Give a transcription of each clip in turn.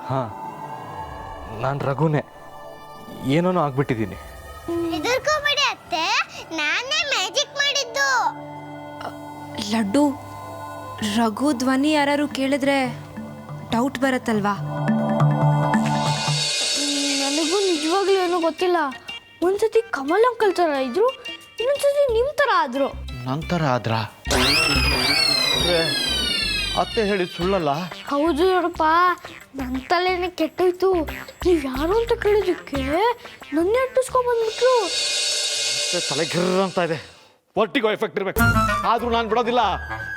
ಹಾಂ, ನಾನು ರಘುನೇ. ಏನೋ ಆಗ್ಬಿಟ್ಟಿದ್ದೀನಿ. ಹೆದರ್ಕೋಬೇಡಿ ಅತ್ತೆ, ನಾನೇ ಮ್ಯಾಜಿಕ್ ಮಾಡಿದ್ದು. ಲಡ್ಡು, ರಘು ಧ್ವನಿ ಯಾರು ಕೇಳಿದ್ರೆ ಡೌಟ್ ಬರುತ್ತಲ್ವಾ? ನನಗೂ ನಿಜವಾಗ್ಲೂ ಏನೂ ಗೊತ್ತಿಲ್ಲ. ಒಂದ್ಸತಿ ಕಮಲ್ ಅಂಕಲ್ ಥರ ಇದ್ರು, ಇನ್ನೊಂದ್ಸತಿ ನಿಮ್ಮ ಥರ ಆದ್ರು. ನನ್ನ ಥರ ಆದ್ರಾ? ಅತ್ತೆ ಹೇಳಿ ಸುಳ್ಳಲ್ಲ? ಹೌದು ನೋಡಪ್ಪ, ನನ್ನ ತಲೆನೇ ಕೆಟ್ಟೋಯ್ತು. ನೀವು ಯಾರು ಅಂತ ಕೇಳಿದಕ್ಕೆ ನನ್ನೇ ಅಟ್ಟಿಸ್ಕೊಂಡ್ಬಂದ್ಬಿಟ್ರು. ತಲೆ ಗಿರ್ರ ಅಂತ ಇದೆ. ಒಟ್ಟಿಗೋ ಎಫೆಕ್ಟ್ ಇರ್ಬೇಕು. ಆದ್ರೂ ನಾನು ಬಿಡೋದಿಲ್ಲ,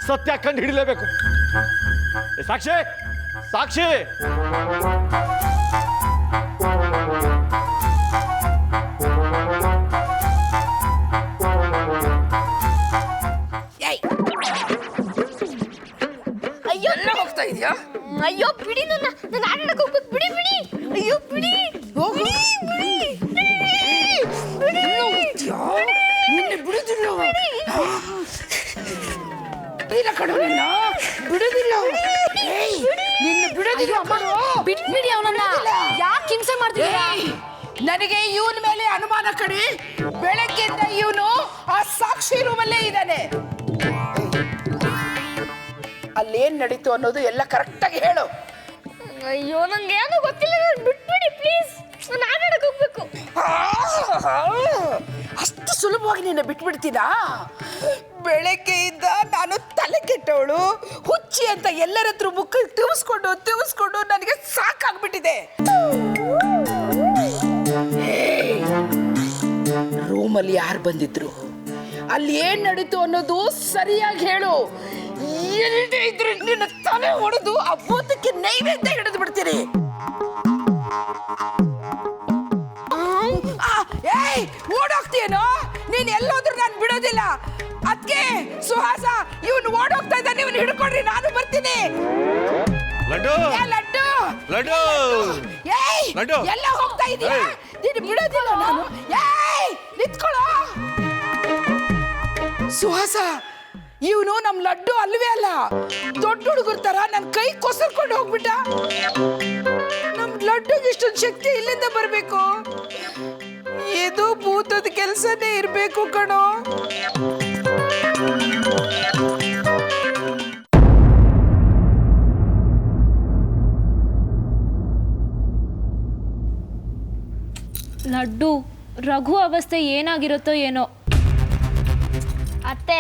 ಸತ್ಯ ಕಂಡು ಹಿಡಿಲೇಬೇಕು. ಸಾಕ್ಷಿ, ಸಾಕ್ಷಿ! ಅಯ್ಯೋ ಬಿಡಿ, ನನ್ನ ಆಟಾಡಕ್ಕೆ ಹೋಗ್ಬೇಕು. ಬಿಡಿ ಬಿಡಿ, ಅಯ್ಯೋ ಬಿಡಿ ಬಿಟ್ಬಿಡಿ ಅವನನ್ನ. ಯಾಕೆ ಹಿಂಸೆ ಮಾಡ್ತೀರಾ? ನನಗೆ ಇವನ ಮೇಲೆ ಅನುಮಾನ ಕಡೆ. ಬೆಳಗ್ಗೆಯಿಂದ ಇವನು ಆ ಸಾಕ್ಷಿ ರೂಮಲ್ಲೇ ಇದ್ದಾನೆ. ಅಲ್ಲೇನ್ ನಡೀತು ಅನ್ನೋದು ಎಲ್ಲ ಕರೆಕ್ಟಾಗಿ ಹೇಳು. ಅಯ್ಯೋ ನಂಗೆ ಏನೋ ಗೊತ್ತಿಲ್ಲ, ಬಿಟ್ಬಿಡಿ ಪ್ಲೀಸ್. ನಾನು ಆಟಾಡಕ್ಕೆ ಹೋಗ್ಬೇಕು. ಅಷ್ಟು ಸುಲಭವಾಗಿ ನಿನ್ನ ಬಿಟ್ಬಿಡ್ತೀನಾ? ಬೆಳಗ್ಗೆಯಿಂದ ನಾನು ತಲೆ ಕೆಟ್ಟವಳು, ಹುಚ್ಚಿ ಅಂತ ಎಲ್ಲರ ಹತ್ರ ಮುಖ ತಿವಿಸ್ಕೊಂಡು ನನಗೆ ಸಾಕಾಗ್ಬಿಟ್ಟಿದೆ. ರೂಮಲ್ಲಿ ಯಾರು ಬಂದಿದ್ರು, ಅಲ್ಲಿ ಏನ್ ನಡೀತು ಅನ್ನೋದು ಸರಿಯಾಗಿ ಹೇಳು. ಎಲ್ಲದೇ ಇದ್ರೆ ನಿನ್ನ ತಲೆ ಹೊಡೆದು ಆ ಭೂತಕ್ಕೆ ನೈವೇದ್ಯ ಹಿಡಿದು ಬಿಡ್ತೀನಿ. ಓಡೋಗ್ತೀಯೇನೋ ನೀನ್? ಎಲ್ಲೋದ್ರೂ ನಾನು ಬಿಡೋದಿಲ್ಲ. ಅದಕ್ಕೆ ಸುಹಾಸ, ಇವನು ಓಡೋಗ್ತಾ ಇದ್ದಾನೆ, ಇವನು ಹಿಡ್ಕೊಂಡ್ರಿ, ನಾನು ಬರ್ತೀನಿ. ಲಡ್ಡು, ಲಡ್ಡು, ಲಡ್ಡು, ಲಡ್ಡು, ಎಲ್ಲ ಹೋಗ್ತಾ ಇದೀಯಾ? ನೀನು ಬಿಡೋದಿಲ್ಲ ನಾನು. ನಿಂತ್ಕೊಳ್ಳೋ ಸುಹಾಸ. ಇವನು ನಮ್ ಲಡ್ಡು ಅಲ್ವೇ ಅಲ್ಲ, ದೊಡ್ಡ ಹುಡುಗರ ತರ ನನ್ನ ಕೈ ಕೊಸರ್ಕೊಂಡು ಹೋಗ್ಬಿಟ್ಟ. ನಮ್ ಲಡ್ಡುಗೆ ಇಷ್ಟೊಂದು ಶಕ್ತಿ ಇಲ್ಲಿಂದ ಬರ್ಬೇಕು? ಇದು ಭೂತದ ಕೆಲ್ಸನೇ ಇರ್ಬೇಕು ಕಣೋ. ಲಡ್ಡು, ರಘು ಅವಸ್ಥೆ ಏನಾಗಿರುತ್ತೋ ಏನೋ. ಅತ್ತೆ,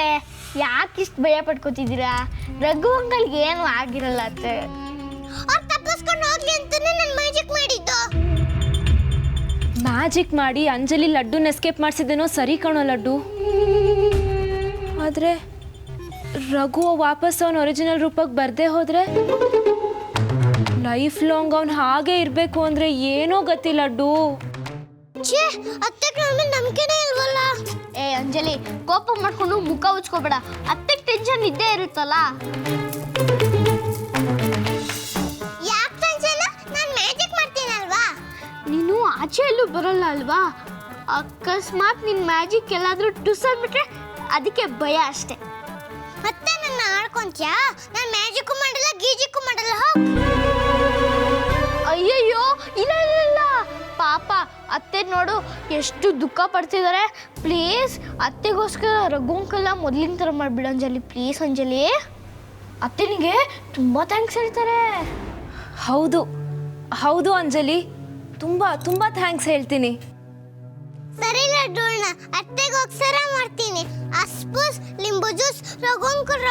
ಯಾಕಿಷ್ಟು ಭಯ ಪಡ್ಕೋತಿದ್ದೀರಾ? ರಘು ಅಂಕಲ್ಗೆ ಏನು ಆಗಿರಲ್ಲ ಅತ್ತೆ. ಅವ್ರು ತಪ್ಪಿಸ್ಕೊಂಡು ಹೋಗ್ಲಿ ಅಂತಾನೆ ನಾನು ಮ್ಯಾಜಿಕ್ ಮಾಡಿದ್ದು. ಮ್ಯಾಜಿಕ್ ಮಾಡಿ ಅಂಜಲಿ ಲಡ್ಡುನ ಎಸ್ಕೇಪ್ ಮಾಡಿಸಿದ್ದೇನೋ ಸರಿ ಕಣೋ ಲಡ್ಡು. ಆದರೆ ರಘು ವಾಪಸ್ ಅವನ ಒರಿಜಿನಲ್ ರೂಪಕ್ಕೆ ಬರದೇ ಹೋದರೆ ಲೈಫ್ ಲಾಂಗ್ ಅವನು ಹಾಗೆ ಇರಬೇಕು ಅಂದರೆ ಏನೋ ಗತಿ ಲಡ್ಡು. ಛೇ, ಅತ್ತೆಗೆ ನನ್ನ ಮೇಲೆ ನಂಬಿಕೆನೇ ಇಲ್ವಲ್ಲ. ಅಂಜಲಿ, ಕೋಪ ಮಾಡ್ಕೊಂಡು ಮುಖ ಉಚ್ಕೋಬೇಡ. ಅತ್ತೆಗೆ ಟೆನ್ಷನ್ ಇದ್ದೇ ಇರುತ್ತಲ್ಲ. ಯಾಕೆ ಟೆನ್ಷನ್? ನಾನು ಮ್ಯಾಜಿಕ್ ಮಾಡ್ತೀನಲ್ವಾ. ನೀನು ಆಚೆ ಎಲ್ಲೂ ಬರಲ್ಲ ಅಲ್ವಾ? ಅಕಸ್ಮಾತ್ ನಿನ್ನ ಮ್ಯಾಜಿಕ್ ಎಲ್ಲಾದರೂ ಟುಸ್ ಅಂದ್ಬಿಟ್ರೆ ಅದಕ್ಕೆ ಭಯ ಅಷ್ಟೇ. ಮತ್ತೆ ನನ್ನ ಆಡ್ಕೊಂತ್ಯಾ? ನಾನು ಮ್ಯಾಜಿಕ್ಕು ಮಾಡಲ್ಲ, ಗೀಜಿಕ್ಕು ಮಾಡಲ್ಲ. ಅಯ್ಯಯ್ಯೋ, ಇಲ್ಲ ಇಲ್ಲ ಇಲ್ಲ, ಪಾಪ ಅತ್ತೆ ನೋಡು ಎಷ್ಟು ದುಃಖ ಪಡ್ತಿದ್ದಾರೆ. ಪ್ಲೀಸ್ ಅತ್ತೆಗೋಸ್ಕರ ರಘು ಅಂಕಲ್ನ ಮೊದಲಿನ ಥರ ಮಾಡಿಬಿಡು ಅಂಜಲಿ. ಪ್ಲೀಸ್ ಅಂಜಲಿ, ಅತ್ತೆನಿಗೆ ತುಂಬ ಥ್ಯಾಂಕ್ಸ್ ಹೇಳ್ತಾರೆ. ಹೌದು ಹೌದು ಅಂಜಲಿ, ತುಂಬ ತುಂಬ ಥ್ಯಾಂಕ್ಸ್ ಹೇಳ್ತೀನಿ. ಸರಿ ಲಡ್ಡೂಳ್ನ ಅತ್ತೆಗೆ ಹೋಗ್ಸರ ಮಾಡ್ತೀನಿ. ಅಸ್ಪೂಸ್, ಲಿಂಬು ಜ್ಯೂಸ್, ರಘು ಅಂಕಲ್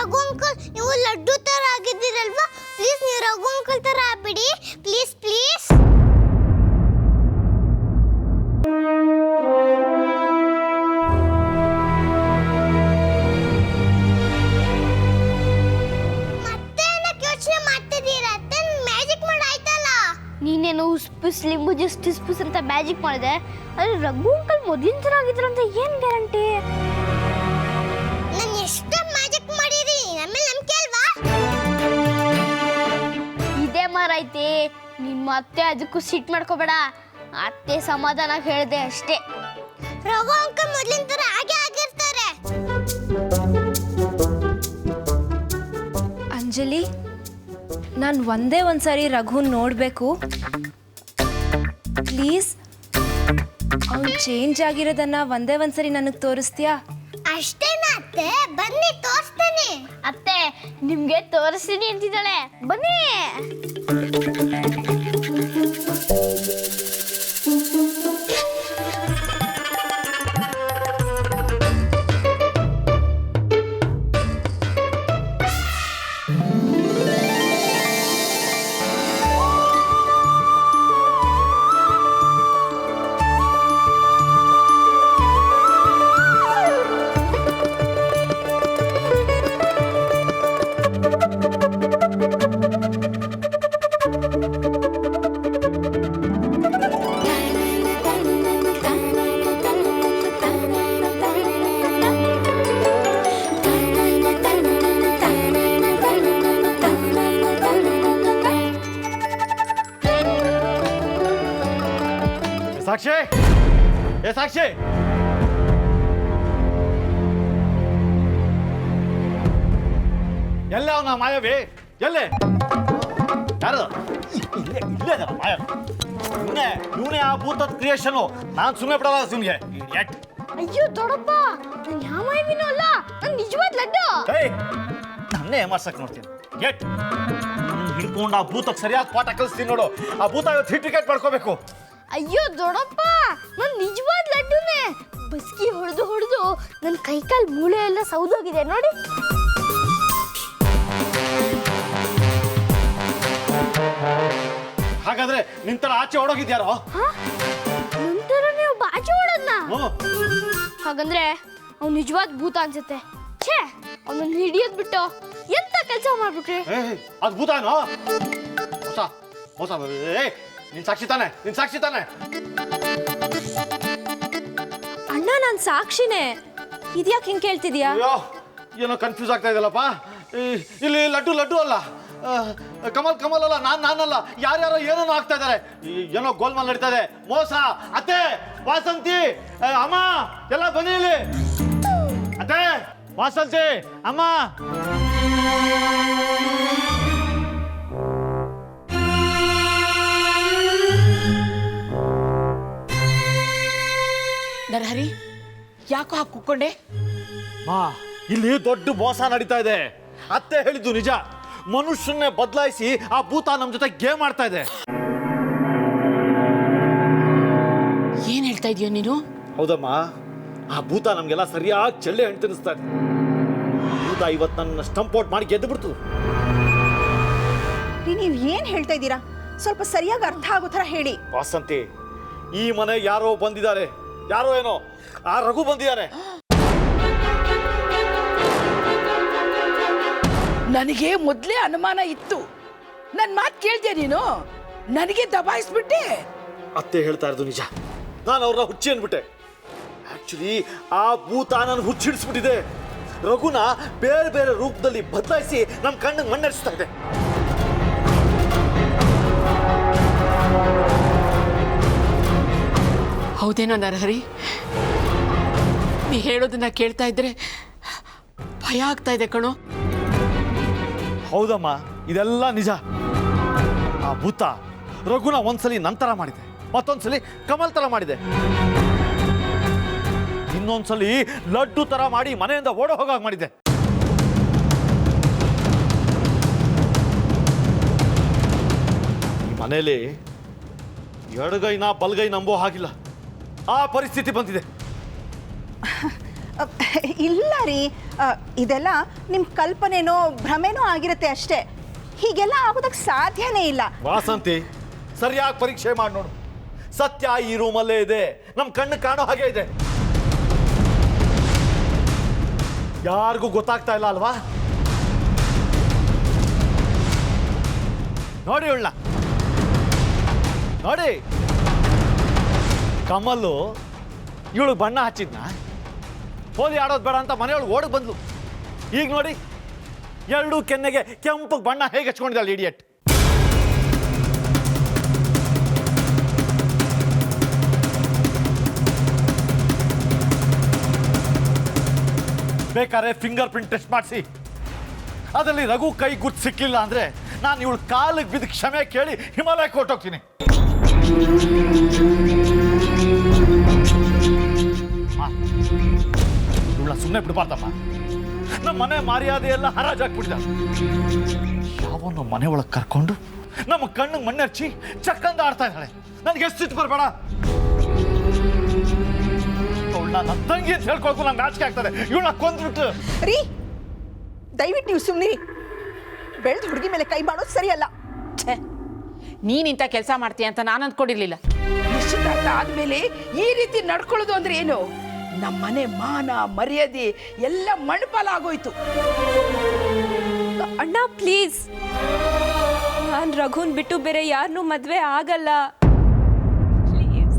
ನೀವು ಲಡ್ಡು ಥರ ಆಗಿದ್ದೀರಲ್ವಾ? ಪ್ಲೀಸ್ ನೀವು ರಘು ಅಂಕಲ್ ಥರ ಆಗ್ಬಿಡಿ ಪ್ಲೀಸ್ ಪ್ಲೀಸ್. ನೀನೇನು ಉಸ್ಪುಸ್ ಲಿಂಬು ಜ್ಯೂಸ್ ಟಿಸ್ಪುಸ್ ಅಂತ ಮ್ಯಾಜಿಕ್ ಮಾಡಿದೆ, ಆದರೆ ರಘು ಅಂಕಲ್ ಮೊದಲಿನ ಥರ ಆಗಿದ್ರು ಅಂತ ಏನು ಗ್ಯಾರಂಟಿ? ನಾನು ಎಷ್ಟು ಮ್ಯಾಜಿಕ್ ಮಾಡಿರಿ, ನಮ್ಮೇಲೆ ನಂಬಿಕೆ ಅಲ್ವಾ? ಇದೇ ಮಾರೈತಿ, ನಿಮ್ಮ ಅತ್ತೆ ಅದಕ್ಕೂ ಸಿಟ್ ಮಾಡ್ಕೋಬೇಡ. ಅತ್ತೆ ಸಮಾಧಾನ ಹೇಳಿದೆ ಅಷ್ಟೇ. ರಘು ಅಂಕಲ್ ಮೊದಲಿನ ಥರ ಹಾಗೆ ಆಗಿರ್ತಾರೆ. ಅಂಜಲಿ, ನಾನು ಒಂದೇ ಒಂದ್ಸರಿ ರಘುನ್ ನೋಡಬೇಕು ಪ್ಲೀಸ್. ಅವ್ನು ಚೇಂಜ್ ಆಗಿರೋದನ್ನ ಒಂದೇ ಒಂದ್ಸರಿ ನನಗೆ ತೋರಿಸ್ತೀಯಾ? ಅಷ್ಟೇನಾ ಅತ್ತೆ? ಬನ್ನಿ ತೋರಿಸ್ತಾನೆ. ಅತ್ತೆ ನಿಮ್ಗೆ ತೋರಿಸ್ತೀನಿ ಅಂತಿದ್ದಾಳೆ, ಬನ್ನಿ. ಸಾಕ್ಷಿ, ಏ ಸಾಕ್ಷಿ, ಎಲ್ಲ ಅವನ ಮಾಯವಿ ಎಲ್ಲೇ? ಯಾರು? ಇಲ್ಲೇ ಇಲ್ಲೇ ಮಾಯ. ಇವನೇ ಆ ಭೂತದ ಕ್ರಿಯೇಷನು. ನಾನು ಸುಮ್ಮನೆ ಬಿಡಲ್ಲ ಸುಮ್ಗೆ. ಅಯ್ಯೋ ದೊಡ್ಡಪ್ಪ, ನಾನು ಯಾವ ಮಾಯವಿನೂ ಅಲ್ಲ, ನಾನು ನಿಜವಾದ ಲಡ್ಡು. ನನ್ನೇ ಏಮಾರ್ಸಕ್ ನೋಡ್ತೀನಿ. ಹಿಡ್ಕೊಂಡು ಆ ಭೂತಕ್ಕೆ ಸರಿಯಾದ ಪಾಠ ಕಲಿಸ್ತೀನಿ ನೋಡು. ಆ ಭೂತ ಇವತ್ತು ಟಿಕೆಟ್ ಮಾಡ್ಕೋಬೇಕು. ಅಯ್ಯೋ ದೊಡ್ಡಪ್ಪ, ನಾನು ನಿಜವಾದ ಲಡ್ಡುನೇ. ಬಸ್ಕಿ ಹೊಡೆದು ನನ್ನ ಕೈಕಾಲು ಮೂಳೆ ಎಲ್ಲ ಸೌದೋಗಿದೆ ನೋಡಿ. ಹಾಗಾದ್ರೆ ನಿಂತರ ಆಚೆ ಓಡೋಗಿದ್ಯಾರೋ? ನಂತರ ನೀವು ಬಾಚಿ ಓಡೋದ್ನ? ಹಾಗಂದ್ರೆ ಅವ್ನು ನಿಜವಾದ ಭೂತ ಅನ್ಸುತ್ತೆ. ಛೇ, ಅವನನ್ನ ಹಿಡಿಯೋದ್ ಬಿಟ್ಟು ಎಂತ ಕೆಲಸ ಮಾಡ್ಬಿಟ್ರಿ? ಅದು ಭೂತನೋ? ಮೋಸ ಮೋಸ. ನಿನ್ ಸಾಕ್ಷಿ ತಾನೆ, ನಿನ್ ಸಾಕ್ಷಿ ತಾನೆ. ಅಣ್ಣ ನಾನು ಸಾಕ್ಷಿನೇ. ಇದ್ಯಾಕೆ ಹಿಂಗೆ ಕೇಳ್ತಿದ್ಯಾ? ಅಯ್ಯೋ, ಏನೋ ಕನ್ಫ್ಯೂಸ್ ಆಗ್ತಾ ಇದೆಯಲ್ಲಪ್ಪ. ಇಲ್ಲಿ ಲಡ್ಡು ಅಲ್ಲ, ಕಮಲ್ ಅಲ್ಲ, ನಾನಲ್ಲ, ಯಾರ್ಯಾರೋ ಏನೇನೋ ಆಗ್ತಾ ಇದಾರೆ. ಏನೋ ಗೋಲ್ಮಾಲ್ ನಡೀತಾ ಇದೆ. ಮೋಸ. ಅತ್ತೆ, ವಾಸಂತಿ, ಅಮ್ಮ ಎಲ್ಲ ಬನ್ನಿ ಇಲ್ಲಿ. ಅತ್ತೆ, ವಾಸಂತಿ, ಅಮ್ಮ. ನರಹರಿ, ಯಾಕೋ ಹಾಕಿ ಕುಕ್ಕೊಂಡೆ? ಮಾ, ಇಲ್ಲಿ ದೊಡ್ಡ ಮೋಸ ನಡೀತಾ ಇದೆ. ಅತ್ತೆ ಹೇಳಿದ್ದು ನಿಜ. ಮನುಷ್ಯನ್ನೇ ಬದಲಾಯಿಸಿ ಆ ಭೂತ ನಮ್ಮ ಜೊತೆ ಗೇಮ್ ಆಡ್ತಾ ಇದೆ. ಏನ್ ಹೇಳ್ತಾ ಇದೀಯ ನೀನು? ಹೌದಮ್ಮ, ಆ ಭೂತ ನಮ್ಗೆಲ್ಲ ಸರಿಯಾಗಿ ಚೆಳ್ಳೆ ಹಣ್ಣು ತಿನ್ನಿಸ್ತಾ ಇದೆ. ಭೂತ ಇವತ್ತು ನನ್ನ ಸ್ಟಂಪ್ ಔಟ್ ಮಾಡಿ ಗೆದ್ದು ಬಿಡ್ತು. ನೀವು ಏನ್ ಹೇಳ್ತಾ ಇದ್ದೀರಾ? ಸ್ವಲ್ಪ ಸರಿಯಾಗಿ ಅರ್ಥ ಆಗೋ ಥರ ಹೇಳಿ. ವಾಸಂತಿ, ಈ ಮನೆ ಯಾರೋ ಬಂದಿದ್ದಾರೆ. ಯಾರೋ ಏನೋ ಆ ರಘು ಬಂದಿದ್ದಾರೆ. ನನಗೆ ಮೊದಲೇ ಅನುಮಾನ ಇತ್ತು. ನನ್ನ ಮಾತು ಕೇಳ್ತೀಯ ನೀನು? ನನಗೆ ದಬಾಯಿಸ್ಬಿಟ್ಟೆ. ಅತ್ತೆ ಹೇಳ್ತಾ ಇರೋದು ನಿಜ. ನಾನು ಅವ್ರನ್ನ ಹುಚ್ಚಿ ಅಂದ್ಬಿಟ್ಟೆ. ಆಕ್ಚುಲಿ ಆ ಭೂತ ನನ್ನ ಹುಚ್ಚಿಡಿಸ್ಬಿಟ್ಟಿದೆ. ರಘುನ ಬೇರೆ ಬೇರೆ ರೂಪದಲ್ಲಿ ಬದಲಾಯಿಸಿ ನಮ್ಮ ಕಣ್ಣಿಗೆ ಮಣ್ಣೆರಿಸ್ತಾ ಇದೆ. ಹೌದೇನೋ ನರಹರಿ? ನೀ ಹೇಳೋದನ್ನ ಕೇಳ್ತಾ ಇದ್ರೆ ಭಯ ಆಗ್ತಾ ಇದೆ ಕಣೋ. ಹೌದಮ್ಮ, ಇದೆಲ್ಲ ನಿಜ. ಆ ಭೂತ ರಘುನ ಒಂದ್ಸಲಿ ನಂತರ ಮಾಡಿದೆ, ಮತ್ತೊಂದ್ಸಲಿ ಕಮಲ್ ತರ ಮಾಡಿದೆ, ಇನ್ನೊಂದ್ಸಲಿ ಲಡ್ಡು ತರ ಮಾಡಿ ಮನೆಯಿಂದ ಓಡೋ ಹೋಗಾಗ ಮಾಡಿದೆ. ಈ ಮನೇಲಿ ಎಡಗೈನ ಬಲಗೈ ನಂಬೋ ಹಾಗಿಲ್ಲ. ಆ ಪರಿಸ್ಥಿತಿ ಬಂದಿದೆ. ಇಲ್ಲ ರೀ, ಇದೆಲ್ಲ ನಿಮ್ಮ ಕಲ್ಪನೆನೋ ಭ್ರಮೆನೋ ಆಗಿರುತ್ತೆ ಅಷ್ಟೇ. ಹೀಗೆಲ್ಲ ಆಗೋದಕ್ಕೆ ಸಾಧ್ಯನೇ ಇಲ್ಲ. ವಾಸಂತಿ, ಸರಿಯಾಗಿ ಪರೀಕ್ಷೆ ಮಾಡಿ ನೋಡು. ಸತ್ಯ ಈ ರೂಮಲ್ಲೇ ಇದೆ, ನಮ್ಮ ಕಣ್ಣು ಕಾಣೋ ಹಾಗೆ ಇದೆ. ಯಾರಿಗೂ ಗೊತ್ತಾಗ್ತಾ ಇಲ್ಲ ಅಲ್ವಾ? ನೋಡಿ ಉಳ್ಳ, ನೋಡಿ ಕಮಲ್ಲು ಇವಳು ಬಣ್ಣ ಹಚ್ಚಿದ್ನ. ಹೋಲಿ ಆಡೋದು ಬೇಡ ಅಂತ ಮನೆಯೊಳಗೆ ಓಡಕ್ ಬಂದ್ಲು. ಈಗ ನೋಡಿ, ಎರಡೂ ಕೆನ್ನೆಗೆ ಕೆಂಪು ಬಣ್ಣ ಹೇಗೆ ಹಚ್ಕೊಂಡಿದ್ದಾಳೆ ಇಡಿಯಟ್. ಬೇಕಾದ್ರೆ ಫಿಂಗರ್ ಪ್ರಿಂಟ್ ಟೆಸ್ಟ್ ಮಾಡಿಸಿ. ಅದರಲ್ಲಿ ರಘು ಕೈ ಗುರ್ತು ಸಿಕ್ಲಿಲ್ಲ ಅಂದ್ರೆ ನಾನು ಇವಳು ಕಾಲಿಗೆ ಬಿದ್ದು ಕ್ಷಮೆ ಕೇಳಿ ಹಿಮಾಲಯಕ್ಕೆ ಹೊರಟೋಗ್ತೀನಿ. ಇವಳ ಸುಮ್ಮನೆ ಬಿಡಬಾರ್ದಮ್ಮ. ನಮ್ಮ ಮನೆ ಮರ್ಯಾದೆ ಎಲ್ಲ ಹರಾಜಾಕ್ಬಿಡ್ದ. ಯಾವನು ಮನೆ ಒಳಗೆ ಕರ್ಕೊಂಡು ನಮ್ಮ ಕಣ್ಣಿಗೆ ಮಣ್ಣೆರ್ಚಿ ಚಕ್ಕಂದ ಆಡ್ತಾ ಇದ್ದಾಳೆ. ನನಗೆ ಎಷ್ಟು ಸಿಟ್ಟು ಬರಬೇಡ. ಅವಳನ್ನ ನನ್ನ ತಂಗಿ ಅಂತ ಹೇಳ್ಕೊಳ್ಕು ನಂಗೆ ನಾಚಿಕೆ ಆಗ್ತದೆ. ಇವಳನ್ನ ಕೊಂದ್ಬಿಟ್ಟು ರೀ, ದಯವಿಟ್ಟು ನೀವು ಸುಮ್ಮನಿರಿ. ಬೆಳೆದ ಹುಡುಗಿ ಮೇಲೆ ಕೈ ಮಾಡೋದು ಸರಿಯಲ್ಲ. ಛೇ, ನೀನಿಂಥ ಕೆಲಸ ಮಾಡ್ತೀಯ ಅಂತ ನಾನು ಅಂದ್ಕೊಂಡಿರ್ಲಿಲ್ಲ. ನಿಶ್ಚಿತಾರ್ಥ ಆದ್ಮೇಲೆ ಈ ರೀತಿ ನಡ್ಕೊಳ್ಳೋದು ಅಂದ್ರೆ ಏನು? ನಮ್ಮನೆ ಮಾನ ಮರ್ಯಾದೆ ಎಲ್ಲ ಮಣ್ಪಾಲಾಗೋಯ್ತು. ಅಣ್ಣ ಪ್ಲೀಸ್, ನಾನು ರಘುನ್ ಬಿಟ್ಟು ಬೇರೆ ಯಾರನ್ನೂ ಮದುವೆ ಆಗಲ್ಲ. ಪ್ಲೀಸ್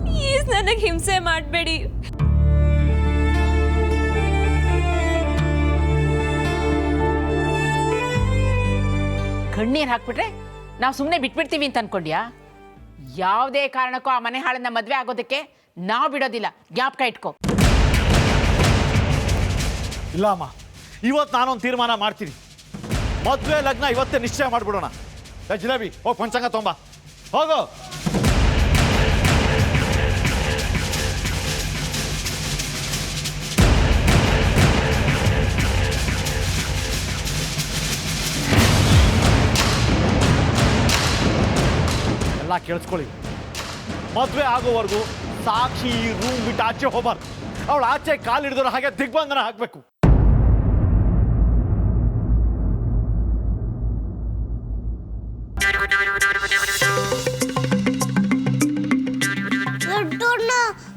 ಪ್ಲೀಸ್ ನನಗೆ ಹಿಂಸೆ ಮಾಡಬೇಡಿ. ಕಣ್ಣೀರು ಹಾಕ್ಬಿಟ್ರೆ ನಾವು ಸುಮ್ಮನೆ ಬಿಟ್ಬಿಡ್ತೀವಿ ಅಂತ ಅನ್ಕೊಂಡ್ಯಾ? ಯಾವುದೇ ಕಾರಣಕ್ಕೂ ಆ ಮನೆ ಹಾಳನ್ನ ಮದುವೆ ಆಗೋದಕ್ಕೆ ನಾವು ಬಿಡೋದಿಲ್ಲ, ಜ್ಞಾಪಕ ಇಟ್ಕೋ. ಇಲ್ಲ ಅಮ್ಮ, ಇವತ್ತು ನಾನೊಂದು ತೀರ್ಮಾನ ಮಾಡ್ತೀನಿ. ಮದುವೆ ಲಗ್ನ ಇವತ್ತೇ ನಿಶ್ಚಯ ಮಾಡಿಬಿಡೋಣ. ಜಿಲೇಬಿ ಹೋಗಿ ಪಂಚಾಂಗ ತೊಂಬ ಹೋಗು. ಎಲ್ಲ ಕೇಳಿಸ್ಕೊಳ್ಳಿ. ಮದುವೆ ಆಗೋವರೆಗೂ ಸಾಕ್ಷಿ ಈ ರೂಮ್ ಬಿಟ್ಟು ಆಚೆ ಹೋಗ್ಬಾರ್ದು. ಅವಳು ಆಚೆ ಕಾಲು ಹಿಡಿದೋರು ಹಾಗೆ ದಿಗ್ಬಂಧನ ಹಾಕಬೇಕು.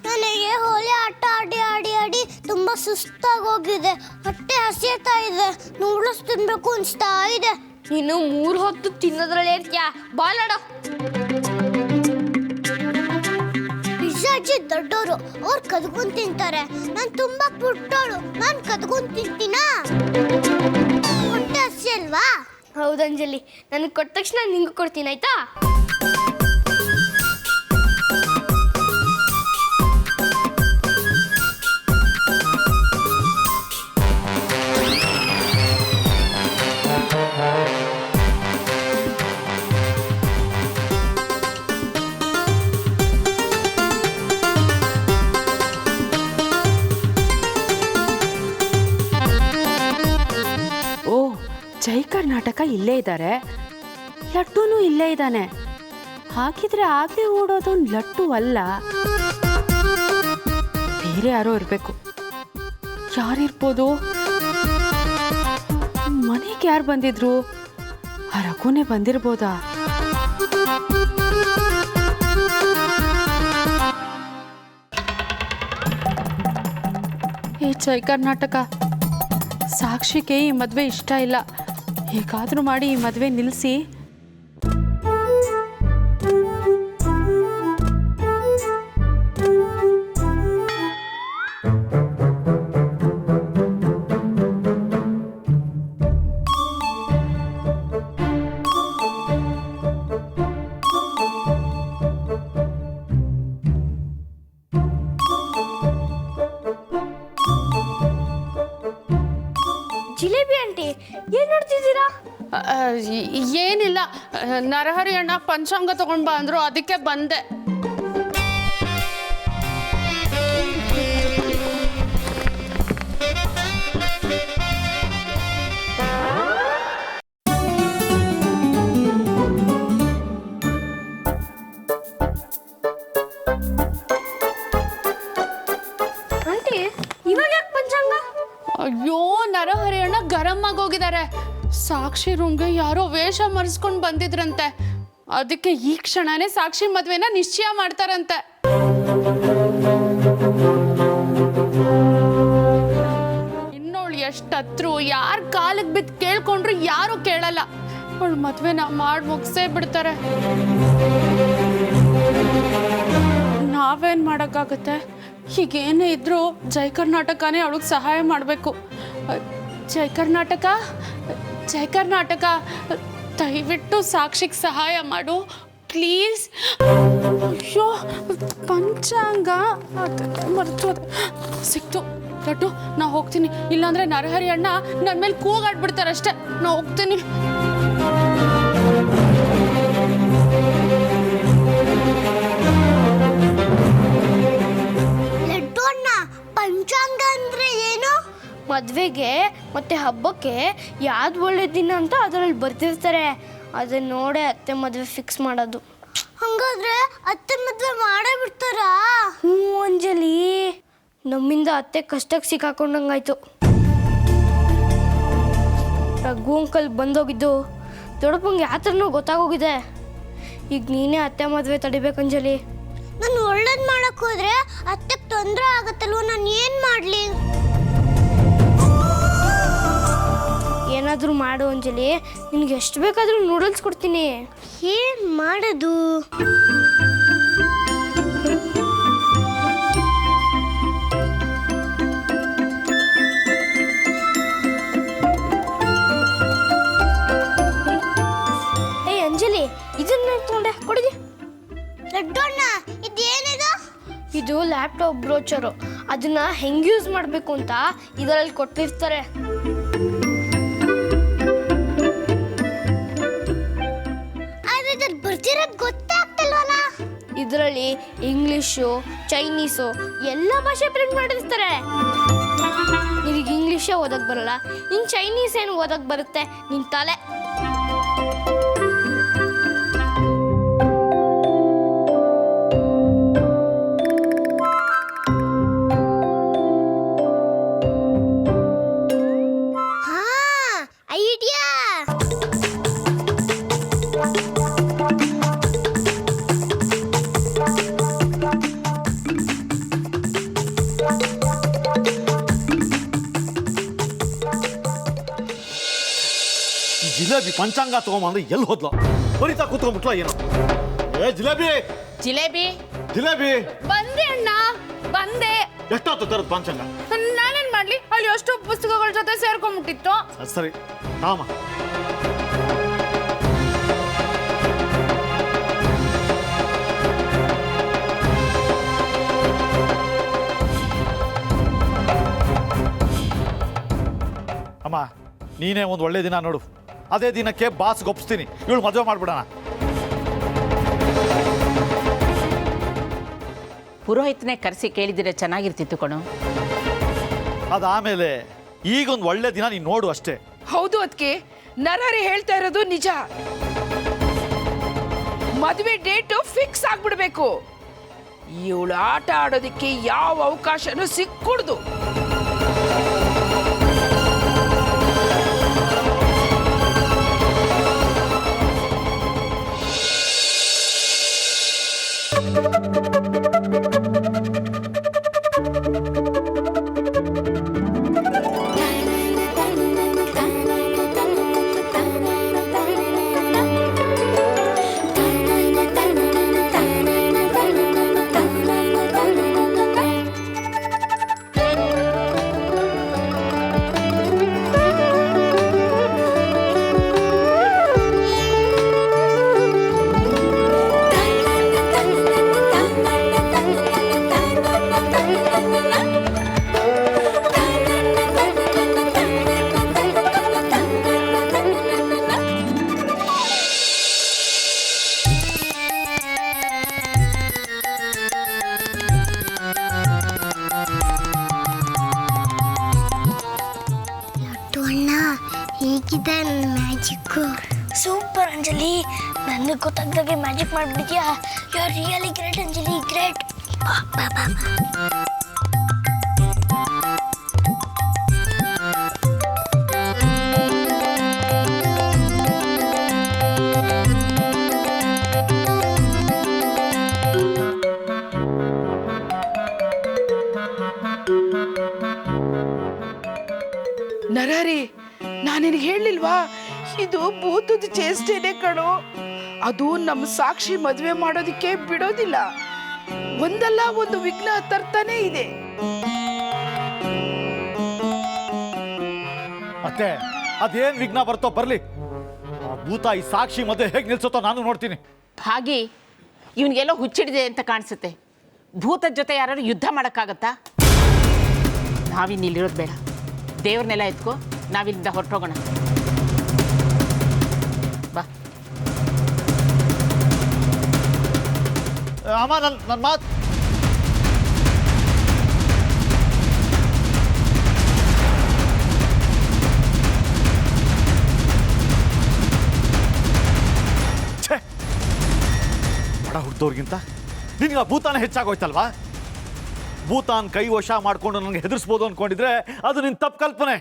ನನಗೆ ಹೋಲಿ ಆಟ ಆಡಿ ಆಡಿ ಆಡಿ ತುಂಬಾ ಸುಸ್ತಾಗಿ ಹೋಗಿದೆ. ಹೊಟ್ಟೆ ಹಸಿತಾ ಇದೆ. ನೂಡಲ್ಸ್ ತಿನ್ಬೇಕು ಅನ್ಸ್ತಾ ಇದೆ. ನೀನು 3 ಹೊತ್ತು ತಿನ್ನೋದ್ರಲ್ಲೇ ಇರ್ತೀಯ. ಬಾಲಾಡ ಅಜ್ಜಿ ದೊಡ್ಡೋರು, ಅವ್ರು ಕದ್ಕೊಂಡ್ ತಿಂತಾರೆ. ನಾನು ತುಂಬಾ ಪುಟ್ಟೋಳು, ನಾನು ಕದ್ಕೊಂಡ್ ತಿಂತೀನಾ? ಹೊಟ್ಟೆ ಹಸಿ ಅಲ್ವಾ? ಹೌದಂಜಲಿ, ನನಗೆ ಕೊಟ್ಟ ತಕ್ಷಣ ನಿಂಗೂ ಕೊಡ್ತೀನಿ, ಆಯ್ತಾ? ಜೈ ಕರ್ನಾಟಕ ಇಲ್ಲೇ ಇದ್ದಾರೆ, ಲಟ್ಟುನೂ ಇಲ್ಲೇ ಇದ್ದಾನೆ. ಹಾಕಿದ್ರೆ ಆಗಲೇ ಓಡೋದು ಲಟ್ಟು ಅಲ್ಲ, ಬೇರೆ ಯಾರೋ ಇರಬೇಕು. ಯಾರಿರ್ಬೋದು? ಮನೆಗೆ ಯಾರು ಬಂದಿದ್ರು? ಆ ರಘುನೇ ಬಂದಿರ್ಬೋದಾ? ಈ ಜೈ ಕರ್ನಾಟಕ, ಸಾಕ್ಷಿಗೆ ಈ ಮದುವೆ ಇಷ್ಟ ಇಲ್ಲ. ಹೇಗಾದರೂ ಮಾಡಿ ಈ ಮದುವೆ ನಿಲ್ಲಿಸಿ. ಜಿಲೇಬಿ ಆಂಟಿ, ಏನ್ ನೋಡ್ತಿದ್ದೀರಾ? ಏನಿಲ್ಲ, ನರಹರಿ ಅಣ್ಣ ಪಂಚಾಂಗ ತಗೊಂಡ್ ಬಾ ಅಂದ್ರು, ಅದಕ್ಕೆ ಬಂದೆ. ಆಂಟಿ, ಇವಾಗ ಯಾಕೆ ಪಂಚಾಂಗ? ಅಯ್ಯೋ, ನರಹರಿ ಅಣ್ಣ ಗರಂ ಆಗೋಗಿದ್ದಾರೆ. ಸಾಕ್ಷಿ ರೂಮ್ಗೆ ಯಾರೋ ವೇಷ ಮರೆಸ್ಕೊಂಡು ಬಂದಿದ್ರಂತೆ. ಅದಕ್ಕೆ ಈ ಕ್ಷಣನೇ ಸಾಕ್ಷಿ ಮದ್ವೆನ ನಿಶ್ಚಯ ಮಾಡ್ತಾರಂತೆ. ಇನ್ನೋಳು ಎಷ್ಟತ್ರು ಯಾರ ಕಾಲಿಗೆ ಬಿದ್ದು ಕೇಳ್ಕೊಂಡ್ರು ಯಾರು ಕೇಳಲ್ಲ. ಅವಳು ಮದ್ವೆನ ಮಾಡಿ ಮುಗಿಸೇ ಬಿಡ್ತಾರೆ. ನಾವೇನ್ ಮಾಡೋಕ್ಕಾಗುತ್ತೆ? ಹೀಗೇನೇ ಇದ್ರು ಜೈ ಕರ್ನಾಟಕನೇ ಅವಳಿಗೆ ಸಹಾಯ ಮಾಡಬೇಕು. ಜೈ ಕರ್ನಾಟಕ, ಜೈ ಕರ್ನಾಟಕ, ದಯವಿಟ್ಟು ಸಾಕ್ಷಿಗೆ ಸಹಾಯ ಮಾಡು ಪ್ಲೀಸ್. ಅಯ್ಯೋ, ಪಂಚಾಂಗ ಮರ್ತೋದೆ. ಸಿಕ್ತು ಲಡ್ಡು, ನಾ ಹೋಗ್ತೀನಿ. ಇಲ್ಲಾಂದ್ರೆ ನರಹರಿ ಅಣ್ಣ ನನ್ನ ಮೇಲೆ ಕೂಗಾಡ್ಬಿಡ್ತಾರಷ್ಟೇ. ನಾ ಹೋಗ್ತೀನಿ. ಮದುವೆಗೆ ಮತ್ತು ಹಬ್ಬಕ್ಕೆ ಯಾವ್ದು ಒಳ್ಳೆ ದಿನ ಅಂತ ಅದರಲ್ಲಿ ಬರ್ತಿರ್ತಾರೆ. ಅದನ್ನ ನೋಡೇ ಅತ್ತೆ ಮದುವೆ ಫಿಕ್ಸ್ ಮಾಡೋದು. ಹಂಗಾದ್ರೆ ಅತ್ತೆ ಮದುವೆ ಮಾಡೇ ಬಿಡ್ತಾರಾ? ಹ್ಞೂ ಅಂಜಲಿ, ನಮ್ಮಿಂದ ಅತ್ತೆ ಕಷ್ಟಕ್ಕೆ ಸಿಕ್ಕಾಕೊಂಡಂಗಾಯ್ತು. ರಘು ಅಂಕಲ್ ಬಂದೋಗಿದ್ದು ದೊಡ್ಡಪ್ಪಂಗೆ ಯಾವ ಥರನೂ ಗೊತ್ತಾಗೋಗಿದೆ. ಈಗ ನೀನೇ ಅತ್ತೆ ಮದುವೆ ತಡಿಬೇಕು ಅಂಜಲಿ. ನಾನು ಒಳ್ಳೇದು ಮಾಡಕ್ಕೆ ಹೋದ್ರೆ ಅತ್ತೆಗೆ ತೊಂದರೆ ಆಗತ್ತಲ್ವ, ನಾನು ಏನು ಮಾಡಲಿ? ಏನಾದರೂ ಮಾಡು ಅಂಜಲಿ, ನಿನಗೆ ಎಷ್ಟು ಬೇಕಾದರೂ ನೂಡಲ್ಸ್ ಕೊಡ್ತೀನಿ. ಏನು ಮಾಡೋದು? ಏಯ್ ಅಂಜಲಿ, ಇದನ್ನ ತಗೊಂಡೆ ಕೊಡಿದಿ. ಲಡ್ಡಣ್ಣ, ಇದೇನಿದು? ಇದು ಲ್ಯಾಪ್ಟಾಪ್ ಬ್ರೋಚರು. ಅದನ್ನ ಹೆಂಗೆ ಯೂಸ್ ಮಾಡಬೇಕು ಅಂತ ಇದರಲ್ಲಿ ಕೊಟ್ಟಿರ್ತಾರೆ. ಬರ್ತಿರೋದು ಗೊತ್ತಾಗ್ತಿಲ್ವಲ್ಲ. ಇದರಲ್ಲಿ ಇಂಗ್ಲಿಷು, ಚೈನೀಸು ಎಲ್ಲ ಭಾಷೆ ಪ್ರಿಂಟ್ ಮಾಡಿರ್ತಾರೆ. ನಿನಗೆ ಇಂಗ್ಲೀಷೇ ಓದಕ್ಕೆ ಬರಲ್ಲ, ನಿನ್ ಚೈನೀಸ್ ಏನು ಓದಕ್ಕೆ ಬರುತ್ತೆ? ನಿನ್ ತಲೆ. ಜಿಲೇಬಿ ಪಂಚಾಂಗ ತಗೊಂಬಂದ್ರೆ ಎಲ್ಲಿ ಹೋದ್ಲು? ಬರೀತಾ ಕೂತ್ಕೊಂಡ್ಬಿಟ್ಲ ಏನೋ? ಏ ಜಿಲೇಬಿ, ಜಿಲೇಬಿ ಜಿಲೇಬಿ ಬಂದೆ ಅಣ್ಣ, ಬಂದೆ. ಎಷ್ಟಾಯ್ತು ತರದ್ ಪಂಚಾಂಗ? ನಾನೇನ್ ಮಾಡ್ಲಿ, ಅಲ್ಲಿ ಎಷ್ಟು ಪುಸ್ತಕಗಳ ಜೊತೆ ಸೇರ್ಕೊಂಡ್ಬಿಟ್ಟಿತ್ತು. ಸರಿ ರಾಮ. ಅಮ್ಮ, ನೀನೇ ಒಂದು ಒಳ್ಳೆ ದಿನ ನೋಡು. ಅದೇ ದಿನಕ್ಕೆ ಬಾಸ್ ಒಪ್ಪಿಸ್ತೀನಿ, ಇವಳು ಮದುವೆ ಮಾಡ್ಬಿಡೋಣ. ಪುರೋಹಿತನೇ ಕರೆಸಿ ಕೇಳಿದಿರ ಚೆನ್ನಾಗಿರ್ತಿತ್ತು ಕಣೋ. ಅದಾಮೇಲೆ ಈಗೊಂದು ಒಳ್ಳೆ ದಿನ ನೀನು ನೋಡು ಅಷ್ಟೇ. ಹೌದು ಅದಕ್ಕೆ ನರಹರಿ ಹೇಳ್ತಾ ಇರೋದು ನಿಜ. ಮದುವೆ ಡೇಟು ಫಿಕ್ಸ್ ಆಗ್ಬಿಡ್ಬೇಕು. ಇವಳು ಆಟ ಆಡೋದಕ್ಕೆ ಯಾವ ಅವಕಾಶನೂ ಸಿಕ್ಕೂಡ್ದು. ಹೇಗಿದೆ ನನ್ನ ಮ್ಯಾಜಿಕ್ಕು? ಸೂಪರ್ ಅಂಜಲಿ, ನನಗೆ ಗೊತ್ತಾಗ್ದಾಗೆ ಮ್ಯಾಜಿಕ್ ಮಾಡಿಬಿಟ್ಟಿದ್ಯಾ. You are really great Anjali, great. ಬಾ ಬಾ ನರಹರಿ, ನಾನಿನ್ ಹೇಳಿಲ್ವಾ, ಇದು ಭೂತದ ಚೇಷ್ಟೆನೆ ಕಣೋ. ಅದು ನಮ್ಮ ಸಾಕ್ಷಿ ಮದುವೆ ಮಾಡೋದಕ್ಕೆ ಬಿಡೋದಿಲ್ಲ. ಒಂದಲ್ಲ ಒಂದು ವಿಘ್ನ ತರ್ತಾನೆ ಇದೆ. ಮತ್ತೆ ಅದೇನ್ ವಿಘ್ನ ಬರ್ತೋ ಬರ್ಲಿ. ಆ ಭೂತ ಈ ಸಾಕ್ಷಿ ಮದುವೆ ಹೇಗೆ ನಿಲ್ಸುತ್ತೋ ನಾನು ನೋಡ್ತೀನಿ. ಹಾಗೆ ಇವನಿಗೆಲ್ಲೋ ಹುಚ್ಚಿಡಿದೆ ಅಂತ ಕಾಣಿಸುತ್ತೆ. ಭೂತದ ಜೊತೆ ಯಾರು ಯುದ್ಧ ಮಾಡೋಕ್ಕಾಗತ್ತಾ? ನಾವಿನ್ನಿಲ್ಲಿರೋದು ಬೇಡ, ದೇವ್ರನ್ನೆಲ್ಲ ಎತ್ಕೋ, ನಾವಿಲ್ಲಿಂದ ಹೊರಟೋಗೋಣ. ಬಾ. ಅಮ್ಮ, ನನ್ನ ಮಾತು ಇದ್ದವ್ರಿಗಿಂತ ನಿನಗೆ ಆ ಭೂತಾನ ಹೆಚ್ಚಾಗೋಯ್ತಲ್ವಾ? ಭೂತಾನ್ ಕೈ ವಶ ಮಾಡಿಕೊಂಡು ನನಗೆ ಹೆದರ್ಸ್ಬೋದು ಅಂದ್ಕೊಂಡಿದ್ರೆ ಅದು ನಿನ್ನ ತಪ್ಪು ಕಲ್ಪನೆ.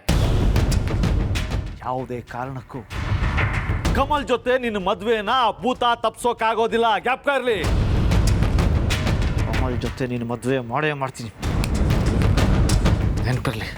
ಯಾವುದೇ ಕಾರಣಕ್ಕೂ ಕಮಲ್ ಜೊತೆ ನಿನ್ನ ಮದುವೆನ ಆ ಭೂತ ತಪ್ಸೋಕ್ಕಾಗೋದಿಲ್ಲ. ಜ್ಞಾಪಕ ಇರಲಿ. ಕಮಲ್ ಜೊತೆ ನಿನ್ನ ಮದುವೆ ಮಾಡೇ ಮಾಡ್ತೀನಿ, ನೆನಪಿರಲಿ.